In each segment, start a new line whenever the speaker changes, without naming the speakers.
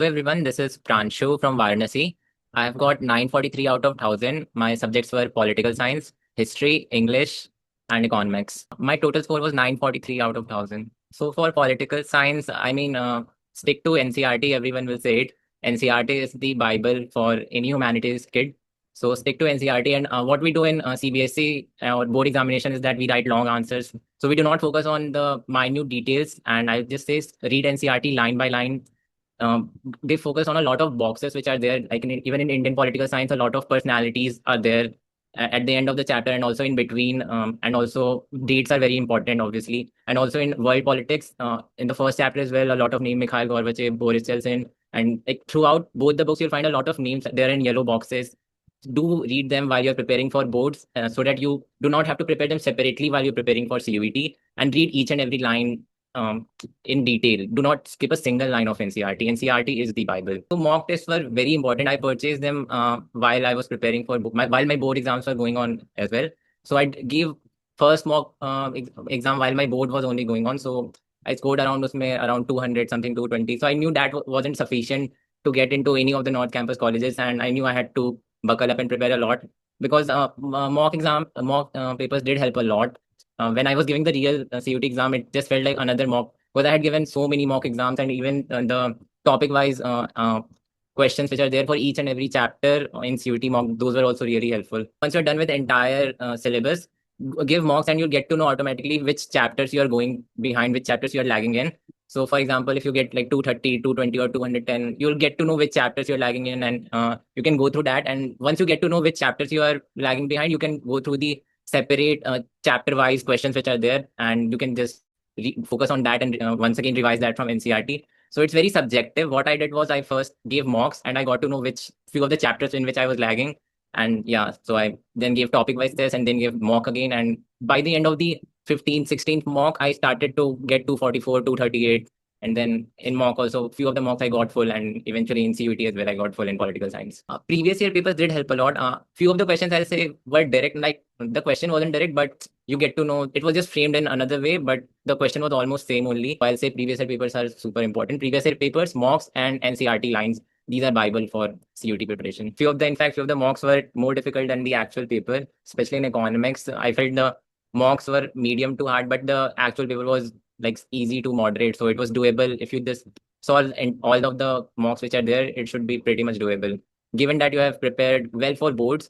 Hello everyone, this is Pransu from Varanasi. I've got 943 out of 1000. My subjects were political science, history, English, and economics. My total score was 943 out of 1000. So for political science, stick to NCRT, everyone will say it. NCRT is the Bible for any humanities kid. So stick to NCRT. And what we do in CBSE or board examination is that we write long answers. So we do not focus on the minute details. And I just say read NCRT line by line. They focus on a lot of boxes which are there. Like even in Indian political science, a lot of personalities are there at the end of the chapter and also in between. And also dates are very important, obviously. And also in world politics, in the first chapter as well, a lot of names: Mikhail Gorbachev, Boris Yeltsin, and like throughout both the books, you'll find a lot of names there in yellow boxes. Do read them while you're preparing for boards, so that you do not have to prepare them separately while you're preparing for CUET, and read each and every line in detail. Do not skip a single line of NCRT. NCRT is the Bible. So mock tests were very important. I purchased them while I was preparing for while my board exams were going on as well. So I gave first mock exam while my board was only going on. So I scored around 200 something, 220. So I knew that wasn't sufficient to get into any of the North Campus colleges, and I knew I had to buckle up and prepare a lot, because mock papers did help a lot. When I was giving the real CUT exam, it just felt like another mock, because I had given so many mock exams, and even the topic wise questions which are there for each and every chapter in CUT mock, those were also really helpful. Once you're done with the entire syllabus, give mocks and you'll get to know automatically which chapters you are going behind, which chapters you are lagging in. So for example, if you get like 230, 220 or 210, you'll get to know which chapters you're lagging in, and you can go through that. And once you get to know which chapters you are lagging behind, you can go through the separate chapter wise questions which are there, and you can just focus on that and once again revise that from NCRT. So it's very subjective. What I did was I first gave mocks and I got to know which few of the chapters in which I was lagging. And yeah, so I then gave topic wise test and then gave mock again. And by the end of the 15th, 16th mock, I started to get 244, 238. And then in mock also, few of the mocks I got full, and eventually in CUT as well, I got full in political science. Previous year papers did help a lot. Few of the questions I'll say were direct, like the question wasn't direct, but you get to know it was just framed in another way, but the question was almost same only. I'll say previous year papers are super important. Previous year papers, mocks and NCRT lines, these are Bible for CUT preparation. Few of the mocks were more difficult than the actual paper, especially in economics. I felt the mocks were medium to hard, but the actual paper was like easy to moderate. So it was doable. If you just solve all of the mocks which are there, it should be pretty much doable. Given that you have prepared well for boards,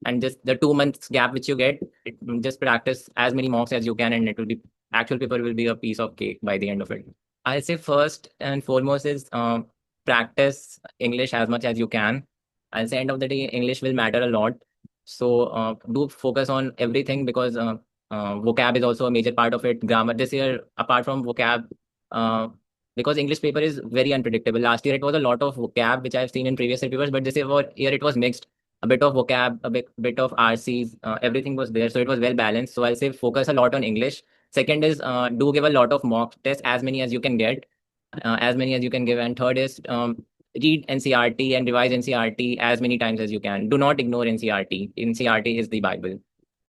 and just the 2 months gap which you get, just practice as many mocks as you can, and it will be actual paper will be a piece of cake by the end of it. I'll say first and foremost is practice English as much as you can. I'll say end of the day, English will matter a lot. So do focus on everything, because vocab is also a major part of it. Grammar this year, apart from vocab, because English paper is very unpredictable. Last year it was a lot of vocab, which I've seen in previous year papers, but this year it was mixed. A bit of vocab, a bit of RCs, everything was there. So it was well balanced. So I'll say focus a lot on English. Second is do give a lot of mock tests, as many as you can get, as many as you can give. And third is read NCRT and revise NCRT as many times as you can. Do not ignore NCRT. NCRT is the Bible.